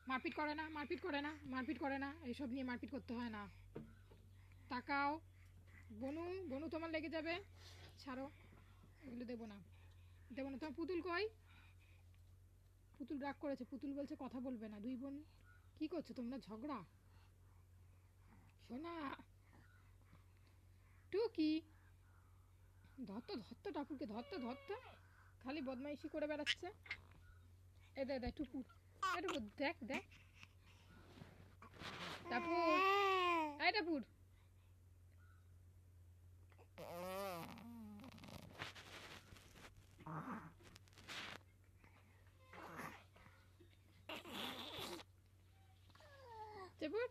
মারপিট করে না, মারপিট করে না, মারপিট করে না, এইসব নিয়ে মারপিট করতে হয় না। তাকাও। বনু, বনু তোমার লেগে যাবে, ছাড়ো, এগুলো দেবো না, দেবো না। তোমার পুতুল কই? পুতুল রাগ করেছে, পুতুল বলছে কথা বলবে না। দুই বোন কি করছো তোমরা, ঝগড়া? শোনা টুকি, ধরতো ধরতো টাপুরকে, ধরতো ধরতো, খালি বদমাইশি করে বেড়াচ্ছে। এ দে দে টুপুর, এ টুপুর দেখ দেখ, টাপুর, এই টাপুর। টাপুর